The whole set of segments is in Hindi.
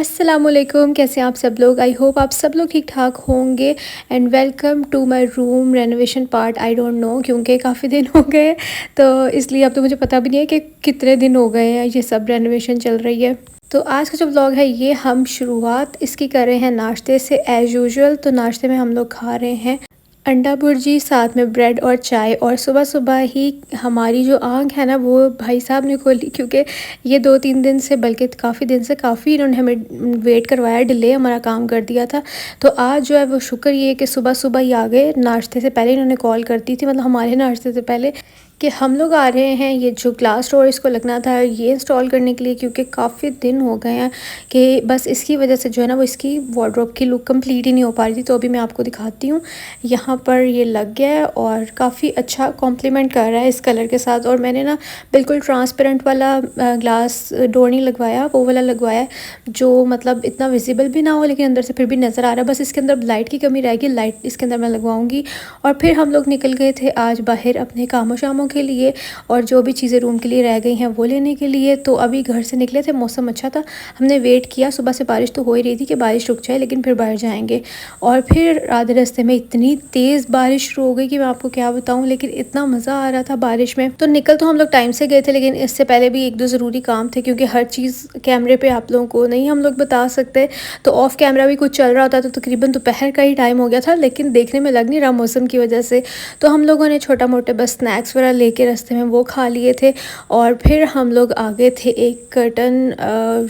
अस्सलामुअलैकुम, कैसे हैं आप सब लोग। आई होप आप सब लोग ठीक ठाक होंगे and welcome to my room renovation part. I don't know क्योंकि काफ़ी दिन हो गए तो इसलिए अब तो मुझे पता भी नहीं है कि कितने दिन हो गए हैं ये सब रेनोवेशन चल रही है। तो आज का जो व्लॉग है ये हम शुरुआत इसकी कर रहे हैं नाश्ते से एज़ यूजुअल। तो नाश्ते में हम लोग खा रहे हैं अंडा भुर्जी, साथ में ब्रेड और चाय। और सुबह सुबह ही हमारी जो आंख है ना वो भाई साहब ने खोली, क्योंकि ये 2-3 दिन से, बल्कि काफ़ी दिन से काफ़ी इन्होंने हमें वेट करवाया, डिले हमारा काम कर दिया था। तो आज जो है वो शुक्र ये है कि सुबह सुबह ही आ गए। नाश्ते से पहले इन्होंने कॉल कर दी थी, मतलब हमारे नाश्ते से पहले, कि हम लोग आ रहे हैं। ये जो ग्लास डोर इसको लगना था ये इंस्टॉल करने के लिए, क्योंकि काफ़ी दिन हो गए हैं कि बस इसकी वजह से जो है ना वो इसकी वार्डरोब की लुक कंप्लीट ही नहीं हो पा रही थी। तो अभी मैं आपको दिखाती हूँ, यहाँ पर ये लग गया है और काफ़ी अच्छा कॉम्प्लीमेंट कर रहा है इस कलर के साथ। और मैंने ना बिल्कुल ट्रांसपेरेंट वाला ग्लास डोर नहीं लगवाया, वो वाला लगवाया है जो मतलब इतना विजिबल भी ना हो लेकिन अंदर से फिर भी नज़र आ रहा है। बस इसके अंदर लाइट की कमी रहेगी, लाइट इसके अंदर मैं लगवाऊंगी। और फिर हम लोग निकल गए थे आज बाहर अपने कामों शामों के लिए, और जो भी चीज़ें रूम के लिए रह गई हैं वो लेने के लिए। तो अभी घर से निकले थे, मौसम अच्छा था, हमने वेट किया। सुबह से बारिश तो हो ही रही थी कि बारिश रुक जाए, लेकिन फिर बाहर जाएंगे। और फिर आधे रास्ते में इतनी तेज़ बारिश शुरू हो गई कि मैं आपको क्या बताऊं, लेकिन इतना मज़ा आ रहा था बारिश में। तो निकल तो हम लोग टाइम से गए थे, लेकिन इससे पहले भी एक दो ज़रूरी काम थे, क्योंकि हर चीज़ कैमरे पे आप लोगों को नहीं हम लोग बता सकते। तो ऑफ कैमरा भी कुछ चल रहा होता, तो तकरीबन दोपहर का ही टाइम हो गया था, लेकिन देखने में लग नहीं रहा मौसम की वजह से। तो हम लोगों ने छोटा मोटे बस स्नैक्स वगैरह लेके रास्ते में वो खा लिए थे। और फिर हम लोग आ गए थे एक कर्टन,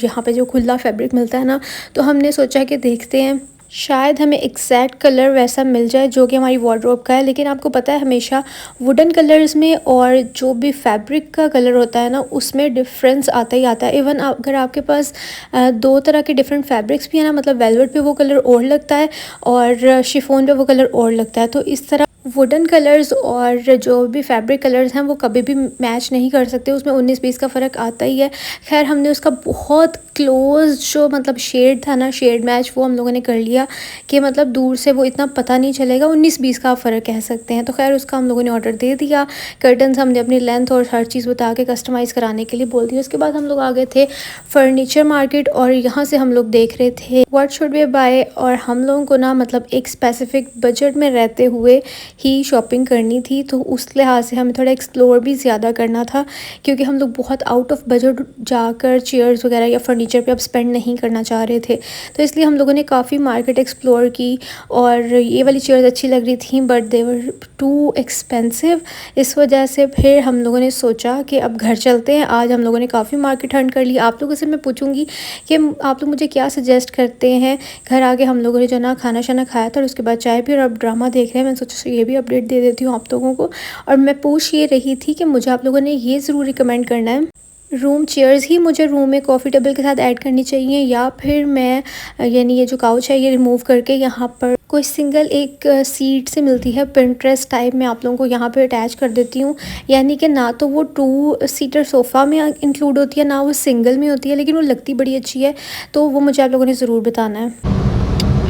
यहाँ पे जो खुला फैब्रिक मिलता है ना, तो हमने सोचा कि देखते हैं शायद हमें एग्जैक्ट कलर वैसा मिल जाए जो कि हमारी वार्डरोब का है। लेकिन आपको पता है हमेशा वुडन कलर्स में और जो भी फैब्रिक का कलर होता है ना उसमें डिफरेंस आता ही आता है। इवन अगर आपके पास दो तरह के डिफरेंट फैब्रिक्स भी है ना, मतलब वेलवेट पे वो कलर और लगता है और शिफॉन पे वो कलर और लगता है। तो इस तरह वुडन कलर्स और जो भी फैब्रिक कलर्स हैं वो कभी भी मैच नहीं कर सकते, उसमें 19-20 का फ़र्क आता ही है। खैर हमने उसका बहुत क्लोज जो मतलब शेड था ना, शेड मैच, वो हम लोगों ने कर लिया कि मतलब दूर से वो इतना पता नहीं चलेगा, 19-20 का फ़र्क कह सकते हैं। तो खैर उसका हम लोगों ने ऑर्डर दे दिया। कर्टन्स हमने अपनी लेंथ और हर चीज़ बता के कस्टमाइज़ कराने के लिए बोल दिया। उसके बाद हम लोग आ गए थे फर्नीचर मार्केट, और यहाँ से हम लोग देख रहे थे व्हाट शुड वी बाय। और हम लोगों को ना मतलब एक स्पेसिफिक बजट में रहते हुए ही शॉपिंग करनी थी, तो उस लिहाज से हमें थोड़ा एक्सप्लोर भी ज़्यादा करना था, क्योंकि हम लोग बहुत आउट ऑफ बजट जाकर चेयर्स वगैरह या फर्नीचर पे अब स्पेंड नहीं करना चाह रहे थे। तो इसलिए हम लोगों ने काफ़ी मार्केट एक्सप्लोर की, और ये वाली चेयर्स अच्छी लग रही थी but they were too expensive. इस वजह से फिर हम लोगों ने सोचा कि अब घर चलते हैं। आज हम लोगों ने काफ़ी मार्केट हंट कर लिया। आप लोगों से मैं पूछूंगी कि आप लोग मुझे क्या सजेस्ट करते हैं। घर आके हम लोगों ने जो ना खाना शाना खाया था और उसके बाद चाय पी और अब ड्रामा देख रहे हैं। मैंने सोचा ये भी अपडेट दे देती हूँ आप लोगों को। और मैं पूछ ये रही थी कि मुझे आप लोगों ने ये ज़रूर रिकमेंड करना है, रूम चेयर्स ही मुझे रूम में कॉफ़ी टेबल के साथ ऐड करनी चाहिए, या फिर मैं यानी ये जो काउच है ये रिमूव करके यहाँ पर कोई सिंगल एक सीट से मिलती है पिंटरेस्ट टाइप, मैं आप लोगों को यहाँ पे अटैच कर देती हूँ। यानी कि ना तो वो 2 सीटर सोफ़ा में इंक्लूड होती है, ना वो सिंगल में होती है, लेकिन वो लगती बड़ी अच्छी है। तो वो मुझे आप लोगों ने ज़रूर बताना है।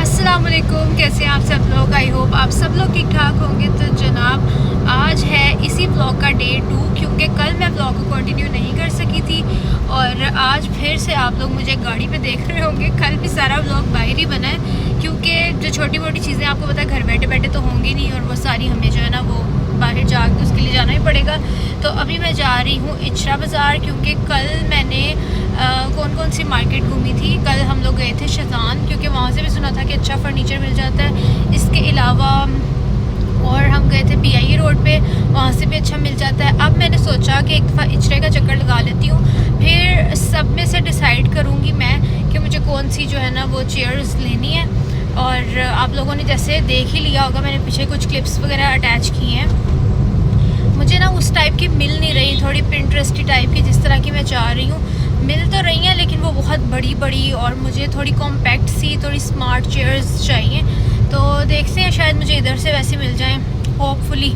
अस्सलाम वालेकुम, कैसे हैं आप सब लोग। आई होप आप सब लोग ठीक ठाक होंगे। तो जनाब आज है इसी ब्लॉग का डे 2, क्योंकि कल मैं ब्लॉग को कंटिन्यू नहीं कर सकी थी, और आज फिर से आप लोग मुझे गाड़ी पे देख रहे होंगे। कल भी सारा ब्लॉग बाहर ही बना है, क्योंकि जो छोटी मोटी चीज़ें आपको पता है घर बैठे बैठे तो होंगी नहीं, और वो सारी हमें जो है ना वो बाहर जाके उसके लिए जाना ही पड़ेगा। तो अभी मैं जा रही हूँ इचरा बाज़ार, क्योंकि कल मैंने कौन कौन सी मार्केट घूमी थी। कल हम लोग गए थे शाज़ान, क्योंकि वहाँ से भी सुना था कि अच्छा फ़र्नीचर मिल जाता है। इसके अलावा और हम गए थे PIE रोड पे, वहाँ से भी अच्छा मिल जाता है। अब मैंने सोचा कि एक दफ़ा इचरे का चक्कर लगा लेती हूँ, फिर सब में से डिसाइड करूँगी मैं कि मुझे कौन सी जो है ना वो चेयर्स लेनी है। और आप लोगों ने जैसे देख ही लिया होगा, मैंने पीछे कुछ क्लिप्स वगैरह अटैच की हैं। मुझे ना उस टाइप की मिल नहीं रही, थोड़ी पिंटरेस्टी टाइप की जिस तरह की मैं चाह रही हूँ। मिल तो रही हैं लेकिन वो बहुत बड़ी बड़ी, और मुझे थोड़ी कॉम्पैक्ट सी, थोड़ी स्मार्ट चेयर्स चाहिए। तो देखते हैं शायद मुझे इधर से वैसे मिल जाएं, होपफुली।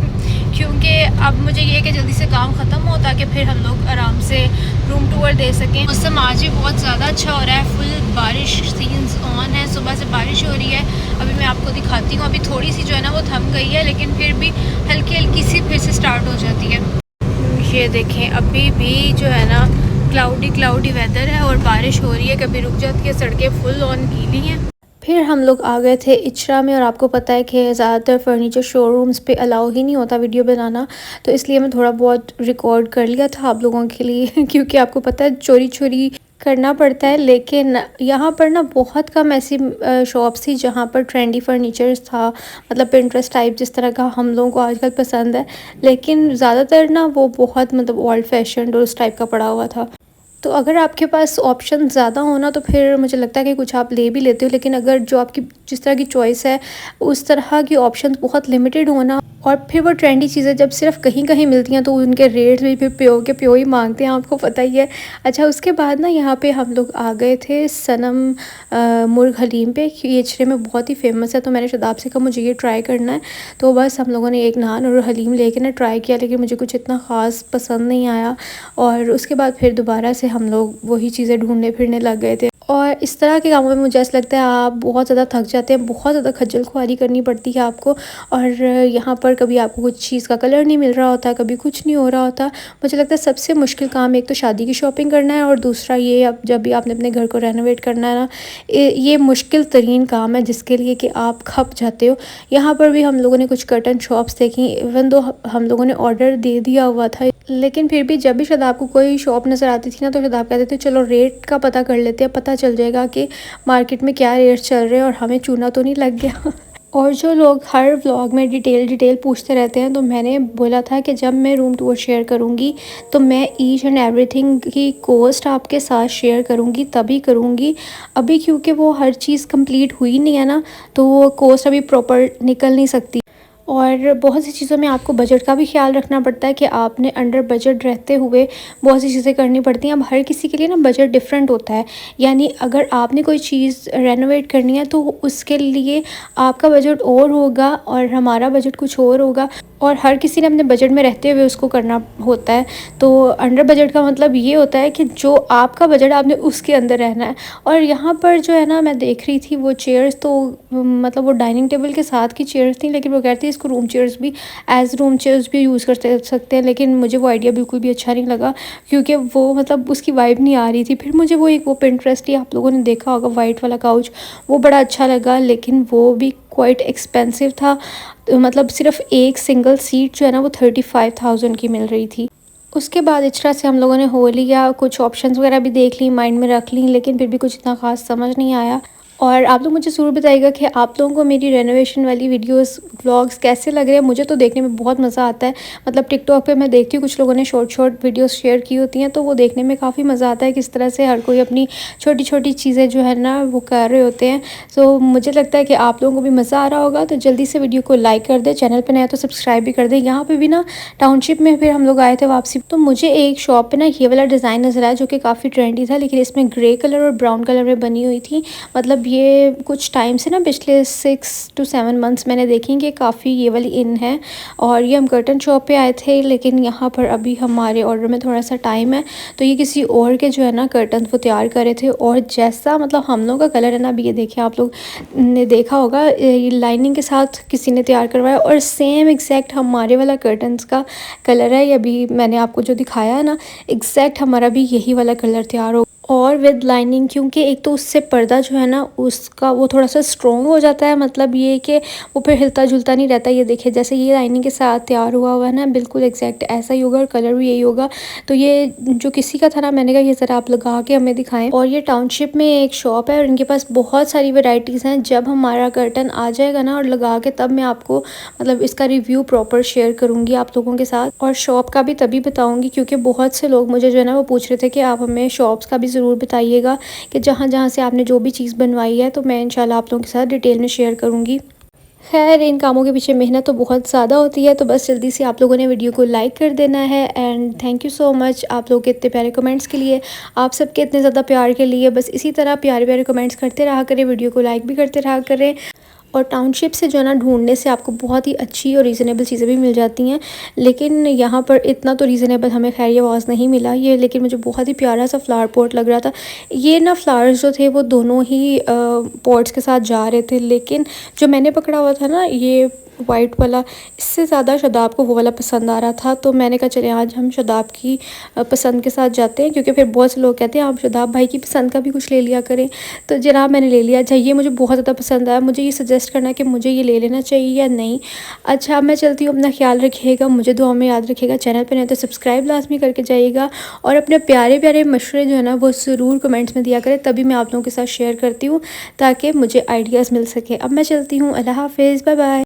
क्योंकि अब मुझे ये कि जल्दी से काम ख़त्म हो ताकि फिर हम लोग आराम से रूम टूर दे सकें। मौसम आज भी बहुत ज़्यादा अच्छा हो रहा है, फुल बारिश सीन्स ऑन है, सुबह से बारिश हो रही है। अभी मैं आपको दिखाती हूँ, अभी थोड़ी सी जो है ना वो थम गई है, लेकिन फिर भी हल्की हल्की सी फिर से स्टार्ट हो जाती है। ये देखें अभी भी जो है ना क्लाउडी वेदर है और बारिश हो रही है, कभी रुक जाती है, सड़कें फुल ऑन गीली हैं। फिर हम लोग आ गए थे इचरा में, और आपको पता है कि ज़्यादातर फर्नीचर शोरूम्स पे अलाउ ही नहीं होता वीडियो बनाना, तो इसलिए मैं थोड़ा बहुत रिकॉर्ड कर लिया था आप लोगों के लिए क्योंकि आपको पता है चोरी चोरी करना पड़ता है। लेकिन यहाँ पर ना बहुत कम ऐसी शॉप्स थी जहाँ पर ट्रेंडी फर्नीचर्स था, मतलब पिंटरेस्ट टाइप जिस तरह का हम लोगों को आजकल पसंद है। लेकिन ज़्यादातर ना वो बहुत मतलब ओल्ड फैशन और उस टाइप का पड़ा हुआ था। तो अगर आपके पास ऑप्शन ज़्यादा होना तो फिर मुझे लगता है कि कुछ आप ले भी लेते हो, लेकिन अगर जो आपकी जिस तरह की चॉइस है उस तरह की ऑप्शन बहुत लिमिटेड होना, और फिर वो ट्रेंडी चीज़ें जब सिर्फ कहीं कहीं मिलती हैं तो उनके रेट्स भी फिर प्यो के प्यो ही मांगते हैं, आपको पता ही है। अच्छा, उसके बाद ना यहाँ पे हम लोग आ गए थे सनम मुर्ग हलीम पे, ये इचरे में बहुत ही फेमस है। तो मैंने शदाब से कहा मुझे ये ट्राई करना है, तो बस हम लोगों ने एक नान और हलीम लेके ना ट्राई किया, लेकिन मुझे कुछ इतना ख़ास पसंद नहीं आया। और उसके बाद फिर दोबारा से हम लोग वही चीज़ें ढूंढने फिरने लग गए थे। और इस तरह के कामों में मुझे ऐसा लगता है आप बहुत ज़्यादा थक जाते हैं, बहुत ज़्यादा खज्जल खुआरी करनी पड़ती है आपको। और यहाँ पर कभी आपको कुछ चीज़ का कलर नहीं मिल रहा होता, कभी कुछ नहीं हो रहा होता। मुझे लगता है सबसे मुश्किल काम एक तो शादी की शॉपिंग करना है, और दूसरा ये अब जब भी आपने अपने घर को रेनोवेट करना है ना, ये मुश्किल तरीन काम है जिसके लिए कि आप खप जाते हो। यहाँ पर भी हम लोगों ने कुछ कर्टन शॉप्स देखी, इवन दो हम लोगों ने ऑर्डर दे दिया हुआ था, लेकिन फिर भी जब भी शदाब को कोई शॉप नज़र आती थी ना तो शदाब कहते थे चलो रेट का पता कर लेते हैं, पता चल जाएगा कि मार्केट में क्या रेट चल रहे हैं और हमें चूना तो नहीं लग गया। और जो लोग हर व्लॉग में डिटेल पूछते रहते हैं, तो मैंने बोला था कि जब मैं रूम टूर शेयर करूंगी तो मैं ईच एंड एवरीथिंग की कॉस्ट आपके साथ शेयर करूंगी, तभी करूंगी। अभी क्योंकि वो हर चीज़ कंप्लीट हुई नहीं है ना, तो वो कॉस्ट अभी प्रॉपर निकल नहीं सकती। और बहुत सी चीज़ों में आपको बजट का भी ख्याल रखना पड़ता है कि आपने अंडर बजट रहते हुए बहुत सी चीज़ें करनी पड़ती हैं। अब हर किसी के लिए ना बजट डिफरेंट होता है, यानी अगर आपने कोई चीज़ रेनोवेट करनी है तो उसके लिए आपका बजट और होगा और हमारा बजट कुछ और होगा, और हर किसी ने अपने बजट में रहते हुए उसको करना होता है। तो अंडर बजट का मतलब ये होता है कि जो आपका बजट आपने उसके अंदर रहना है। और यहाँ पर जो है ना मैं देख रही थी वो चेयर्स, तो मतलब वो डाइनिंग टेबल के साथ की चेयर्स थी, लेकिन वो कहती है इसको रूम चेयर्स भी एज रूम चेयर्स भी यूज़ कर सकते हैं। लेकिन मुझे वो आइडिया बिल्कुल भी अच्छा नहीं लगा, क्योंकि वो मतलब उसकी वाइब नहीं आ रही थी। फिर मुझे वो एक वो पिंटरेस्ट ही आप लोगों ने देखा होगा वाइट वाला काउच, वो बड़ा अच्छा लगा, लेकिन वो भी क्वाइट एक्सपेंसिव था। मतलब सिर्फ एक सिंगल सीट जो है ना वो 35,000 की मिल रही थी। उसके बाद इचरा से हम लोगों ने हो लिया, कुछ ऑप्शंस वगैरह भी देख ली, माइंड में रख ली, लेकिन फिर भी कुछ इतना ख़ास समझ नहीं आया। और आप लोग मुझे ज़रूर बताइएगा कि आप लोगों को मेरी रेनोवेशन वाली वीडियोस व्लॉग्स कैसे लग रहे हैं। मुझे तो देखने में बहुत मज़ा आता है, मतलब टिकटॉक पे मैं देखती हूँ कुछ लोगों ने शॉर्ट वीडियोस शेयर की होती हैं, तो वो देखने में काफ़ी मज़ा आता है किस तरह से हर कोई अपनी छोटी छोटी चीज़ें जो है ना वो कर रहे होते हैं। सो मुझे लगता है कि आप लोगों को भी मज़ा आ रहा होगा, तो जल्दी से वीडियो को लाइक कर दें, चैनल पर नया तो सब्सक्राइब भी कर दें। यहाँ पर भी ना टाउनशिप में फिर हम लोग आए थे वापसी, तो मुझे एक शॉप पर ना ये वाला डिज़ाइन नज़र आया जो कि काफ़ी ट्रेंडी था, लेकिन इसमें ग्रे कलर और ब्राउन कलर में बनी हुई थी। मतलब ये कुछ टाइम से ना पिछले 6 to 7 मंथ्स मैंने देखी कि काफ़ी ये वाली इन है। और ये हम कर्टन शॉप पे आए थे, लेकिन यहाँ पर अभी हमारे ऑर्डर में थोड़ा सा टाइम है, तो ये किसी और के जो है ना कर्टन वो तैयार करे थे। और जैसा मतलब हम लोग का कलर है ना, अभी ये देखिए आप लोग ने देखा होगा, ये लाइनिंग के साथ किसी ने तैयार करवाया, और सेम एग्जैक्ट हमारे वाला कर्टन्स का कलर है। ये अभी मैंने आपको जो दिखाया है ना, एग्जैक्ट हमारा भी यही वाला कलर तैयार हो, और विद लाइनिंग, क्योंकि एक तो उससे पर्दा जो है ना उसका वो थोड़ा सा स्ट्रॉन्ग हो जाता है, मतलब ये कि वो फिर हिलता जुलता नहीं रहता। ये देखिए जैसे ये लाइनिंग के साथ तैयार हुआ है ना, बिल्कुल एग्जैक्ट ऐसा ही होगा और कलर भी यही होगा। तो ये जो किसी का था ना, मैंने कहा ये ज़रा आप लगा के हमें दिखाएं। और ये टाउनशिप में एक शॉप है और इनके पास बहुत सारी वेराइटीज़ हैं। जब हमारा कर्टन आ जाएगा ना और लगा के, तब मैं आपको मतलब इसका रिव्यू प्रॉपर शेयर करूँगी आप लोगों के साथ, और शॉप का भी तभी बताऊँगी क्योंकि बहुत से लोग मुझे जो है ना वो पूछ रहे थे कि आप हमें शॉप्स का भी ज़रूर बताइएगा कि जहाँ से आपने जो भी चीज़ बनवाई है, तो मैं इंशाल्लाह आप लोगों के साथ डिटेल में शेयर करूँगी। खैर इन कामों के पीछे मेहनत तो बहुत ज़्यादा होती है, तो बस जल्दी से आप लोगों ने वीडियो को लाइक कर देना है। And thank you so much आप लोग के इतने प्यारे कमेंट्स के लिए, आप सबके इतने ज़्यादा प्यार के लिए। बस इसी तरह प्यारे प्यारे कमेंट्स करते रहा करें, वीडियो को लाइक भी करते रहा करें। और टाउनशिप से जो है ना ढूँढने से आपको बहुत ही अच्छी और रीज़नेबल चीज़ें भी मिल जाती हैं। लेकिन यहाँ पर इतना तो रीज़नेबल हमें ख़ैर ये वाज़ नहीं मिला ये, लेकिन मुझे बहुत ही प्यारा सा फ्लावर पॉट लग रहा था। ये ना फ्लावर्स जो थे वो दोनों ही पॉट्स के साथ जा रहे थे, लेकिन जो मैंने पकड़ा हुआ था ना ये वाइट वाला, इससे ज़्यादा शादाब को वो वाला पसंद आ रहा था। तो मैंने कहा चले आज हम शादाब की पसंद के साथ जाते हैं, क्योंकि फिर बहुत से लोग कहते हैं आप शादाब भाई की पसंद का भी कुछ ले लिया करें। तो जनाब मैंने ले लिया। अच्छा ये मुझे बहुत ज़्यादा पसंद आया, मुझे ये सजेस्ट करना कि मुझे ये ले लेना चाहिए या नहीं। अच्छा मैं चलती हूँ, अपना ख्याल रखिएगा, मुझे दुआ में याद रखिएगा। चैनल पर नहीं तो सब्सक्राइब लाजमी करके जाइएगा, और अपने प्यारे प्यारे मशवरे जो है ना वो ज़रूर कमेंट्स में दिया करें, तभी मैं आप लोगों के साथ शेयर करती हूँ ताकि मुझे आइडियाज़ मिल सके। अब मैं चलती हूँ, अल्लाह हाफ़िज़, बाय बाय।